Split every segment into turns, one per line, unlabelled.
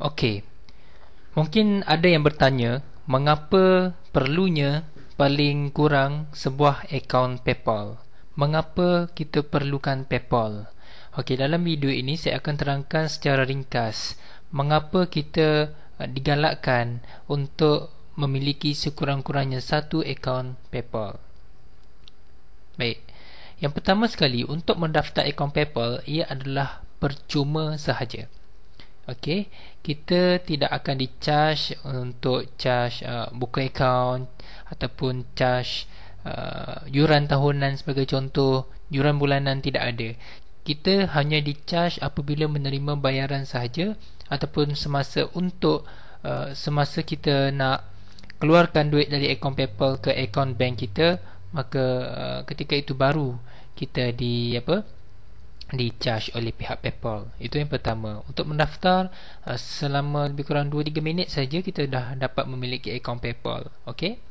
Okey, mungkin ada yang bertanya, mengapa perlunya paling kurang sebuah akaun PayPal? Mengapa kita perlukan PayPal? Okey, dalam video ini saya akan terangkan secara ringkas mengapa kita digalakkan untuk memiliki sekurang-kurangnya satu akaun PayPal. Baik. Yang pertama sekali, untuk mendaftar akaun PayPal, ia adalah percuma sahaja. Okey, kita tidak akan di-charge untuk charge buka akaun ataupun charge yuran tahunan sebagai contoh, yuran bulanan tidak ada. Kita hanya di-charge apabila menerima bayaran sahaja ataupun semasa semasa kita nak keluarkan duit dari akaun PayPal ke akaun bank kita, maka ketika itu baru kita di charge oleh pihak PayPal. Itu yang pertama. Untuk mendaftar selama lebih kurang 2-3 minit saja kita dah dapat memiliki akaun PayPal. Okey.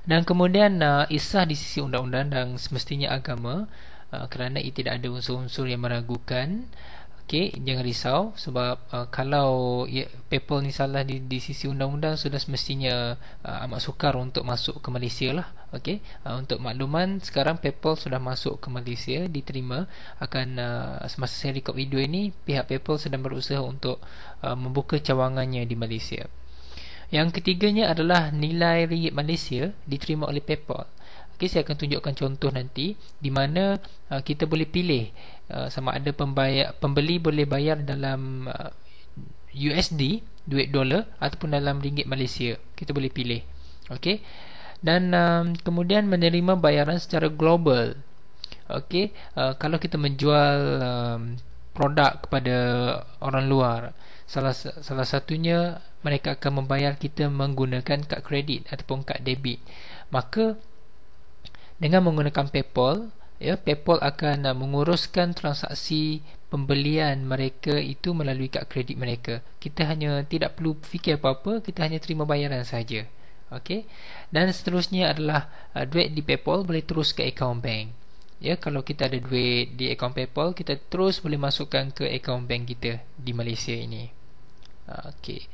Dan kemudian isah di sisi undang-undang dan semestinya agama, kerana ia tidak ada unsur-unsur yang meragukan. Okey, jangan risau sebab kalau PayPal ni salah di sisi undang-undang, sudah semestinya amat sukar untuk masuk ke Malaysia lah. Okey, untuk makluman, sekarang PayPal sudah masuk ke Malaysia, diterima. Semasa saya record video ini, pihak PayPal sedang berusaha untuk membuka cawangannya di Malaysia. Yang ketiganya adalah nilai ringgit Malaysia diterima oleh PayPal. Okay, saya akan tunjukkan contoh nanti di mana kita boleh pilih sama ada pembeli boleh bayar dalam USD, duit dolar, ataupun dalam ringgit Malaysia. Kita boleh pilih. Okey. Dan kemudian menerima bayaran secara global. Okey, kalau kita menjual produk kepada orang luar, salah satunya mereka akan membayar kita menggunakan kad kredit ataupun kad debit. Maka dengan menggunakan PayPal, PayPal akan menguruskan transaksi pembelian mereka itu melalui kad kredit mereka. Kita hanya tidak perlu fikir apa-apa, kita hanya terima bayaran saja. Okey. Dan seterusnya adalah duit di PayPal boleh terus ke akaun bank. Kalau kita ada duit di akaun PayPal, kita terus boleh masukkan ke akaun bank kita di Malaysia ini. Okey.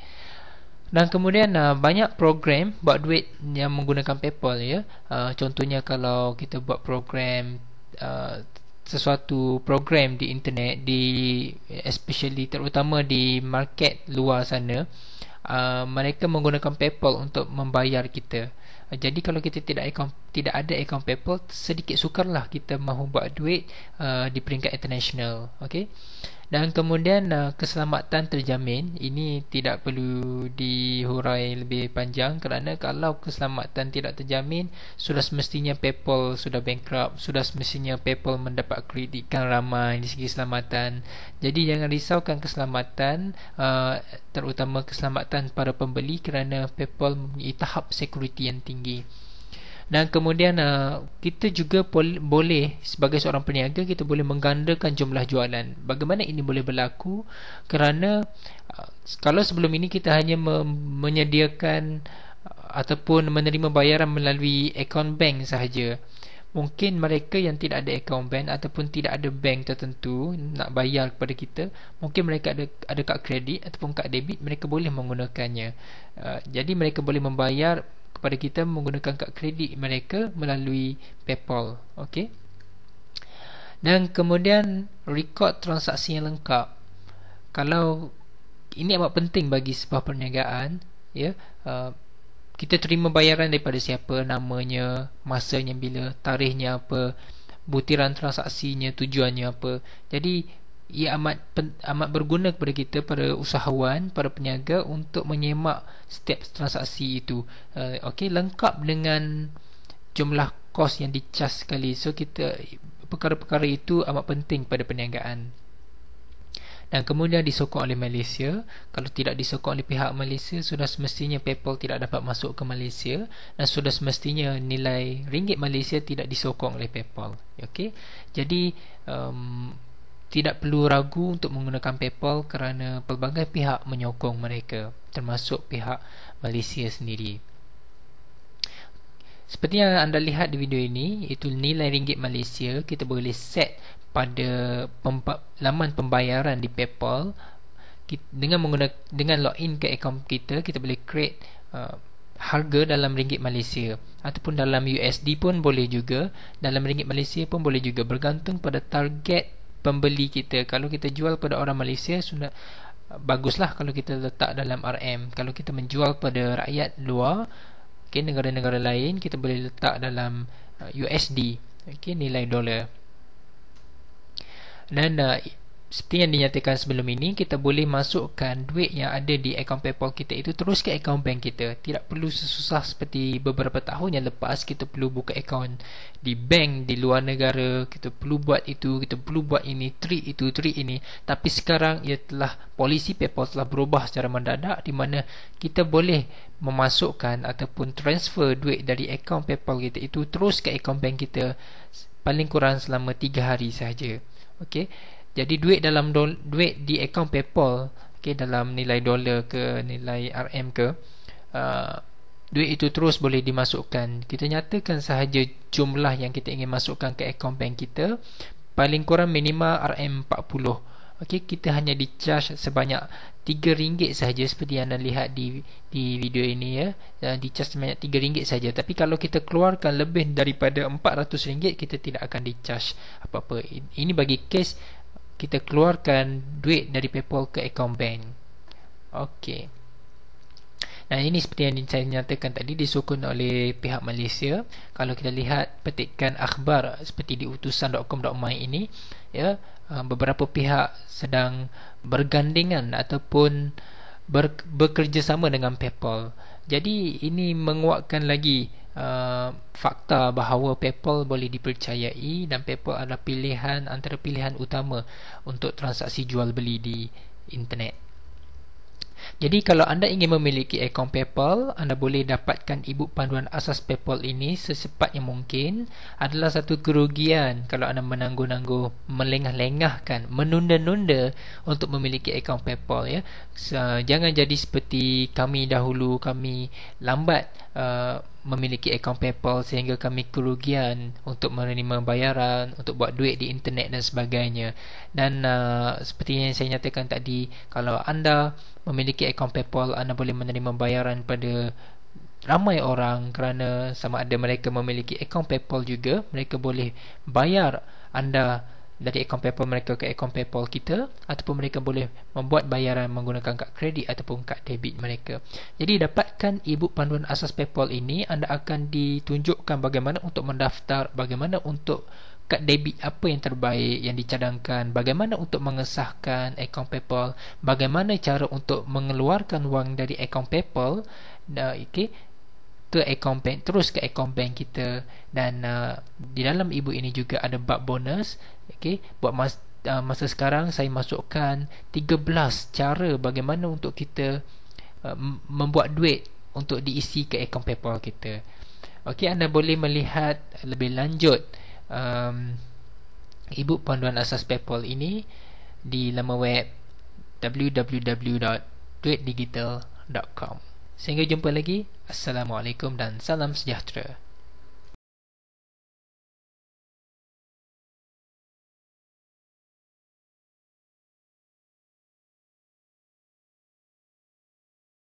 Dan kemudian banyak program buat duit yang menggunakan PayPal. Contohnya kalau kita buat program sesuatu program di internet, especially terutama di market luar sana, mereka menggunakan PayPal untuk membayar kita. Jadi kalau kita tidak ada akaun PayPal, sedikit sukarlah kita mahu buat duit di peringkat international. Okey. Dan kemudian keselamatan terjamin. Ini tidak perlu dihurai lebih panjang, kerana kalau keselamatan tidak terjamin, sudah semestinya PayPal sudah bankrupt, sudah semestinya PayPal mendapat kritikan ramai di segi keselamatan. Jadi jangan risaukan keselamatan, terutama keselamatan para pembeli, kerana PayPal mempunyai tahap security yang tinggi. Dan kemudian kita juga boleh, sebagai seorang peniaga, kita boleh menggandakan jumlah jualan. Bagaimana ini boleh berlaku? Kerana kalau sebelum ini kita hanya menyediakan ataupun menerima bayaran melalui akaun bank sahaja, mungkin mereka yang tidak ada akaun bank ataupun tidak ada bank tertentu nak bayar kepada kita, mungkin mereka ada kad kredit ataupun kad debit, mereka boleh menggunakannya. Jadi mereka boleh membayar kepada kita menggunakan kad kredit mereka melalui PayPal. Okey. Dan kemudian rekod transaksi yang lengkap. Kalau ini amat penting bagi sebuah perniagaan, kita terima bayaran daripada siapa, namanya, masanya bila, tarikhnya apa, butiran transaksinya, tujuannya apa. Jadi ia amat berguna kepada kita, para usahawan, para peniaga, untuk menyemak setiap transaksi itu. Okey, lengkap dengan jumlah kos yang dicas sekali. So perkara-perkara itu amat penting pada perniagaan. Dan kemudian disokong oleh Malaysia. Kalau tidak disokong oleh pihak Malaysia, sudah semestinya PayPal tidak dapat masuk ke Malaysia, dan sudah semestinya nilai ringgit Malaysia tidak disokong oleh PayPal. Okey. Jadi tidak perlu ragu untuk menggunakan PayPal, kerana pelbagai pihak menyokong mereka, termasuk pihak Malaysia sendiri. Seperti yang anda lihat di video ini, itu nilai ringgit Malaysia. Kita boleh set pada laman pembayaran di PayPal. dengan login ke akaun kita, kita boleh create harga dalam ringgit Malaysia ataupun dalam USD pun boleh juga, dalam ringgit Malaysia pun boleh juga, bergantung pada target pembeli kita. Kalau kita jual pada orang Malaysia, sudah baguslah kalau kita letak dalam RM. Kalau kita menjual pada rakyat luar, negara-negara lain, kita boleh letak dalam USD, nilai dolar. Dan seperti yang dinyatakan sebelum ini, kita boleh masukkan duit yang ada di akaun PayPal kita itu terus ke akaun bank kita. Tidak perlu sesusah seperti beberapa tahun yang lepas, kita perlu buka akaun di bank di luar negara, kita perlu buat itu, kita perlu buat ini, trik itu, trik ini. Tapi sekarang polisi PayPal telah berubah secara mendadak, di mana kita boleh memasukkan ataupun transfer duit dari akaun PayPal kita itu terus ke akaun bank kita paling kurang selama 3 hari sahaja. Okey. Jadi duit di akaun PayPal, dalam nilai dolar ke nilai RM ke, duit itu terus boleh dimasukkan. Kita nyatakan sahaja jumlah yang kita ingin masukkan ke akaun bank kita, paling kurang minimal RM40. Kita hanya di-charge sebanyak RM3 sahaja, seperti yang anda lihat di video ini ya. Di-charge sebanyak RM3 sahaja. Tapi kalau kita keluarkan lebih daripada RM400, kita tidak akan di-charge apa-apa. Ini bagi kes kita keluarkan duit dari PayPal ke akaun bank. Okey. Nah, ini seperti yang saya nyatakan tadi, disokong oleh pihak Malaysia. Kalau kita lihat petikan akhbar seperti di utusan.com.my ini, ya, beberapa pihak sedang bergandingan ataupun bekerjasama dengan PayPal. Jadi ini menguatkan lagi fakta bahawa PayPal boleh dipercayai dan PayPal adalah antara pilihan utama untuk transaksi jual beli di internet. Jadi kalau anda ingin memiliki akaun PayPal, anda boleh dapatkan ibu panduan asas PayPal ini secepat yang mungkin. Adalah satu kerugian kalau anda menangguh-nangguh, melengah-lengahkan, menunda-nunda untuk memiliki akaun PayPal ya. Jangan jadi seperti kami dahulu, kami lambat memiliki akaun PayPal sehingga kami kerugian untuk menerima bayaran, untuk buat duit di internet dan sebagainya. Dan seperti yang saya nyatakan tadi, kalau anda memiliki akaun PayPal, anda boleh menerima bayaran pada ramai orang, kerana sama ada mereka memiliki akaun PayPal juga, mereka boleh bayar anda dari akaun PayPal mereka ke akaun PayPal kita, ataupun mereka boleh membuat bayaran menggunakan kad kredit ataupun kad debit mereka. Jadi dapatkan ibu panduan asas PayPal ini, anda akan ditunjukkan bagaimana untuk mendaftar, bagaimana untuk kad debit apa yang terbaik yang dicadangkan, bagaimana untuk mengesahkan akaun PayPal, bagaimana cara untuk mengeluarkan wang dari akaun PayPal ke akaun bank, terus ke akaun bank kita. Dan di dalam ibu ini juga ada bab bonus. Buat masa sekarang saya masukkan 13 cara bagaimana untuk kita membuat duit untuk diisi ke akaun PayPal kita. Anda boleh melihat lebih lanjut ibu panduan asas PayPal ini di laman web www.duitdigital.com. Sehingga jumpa lagi. Assalamualaikum dan salam sejahtera.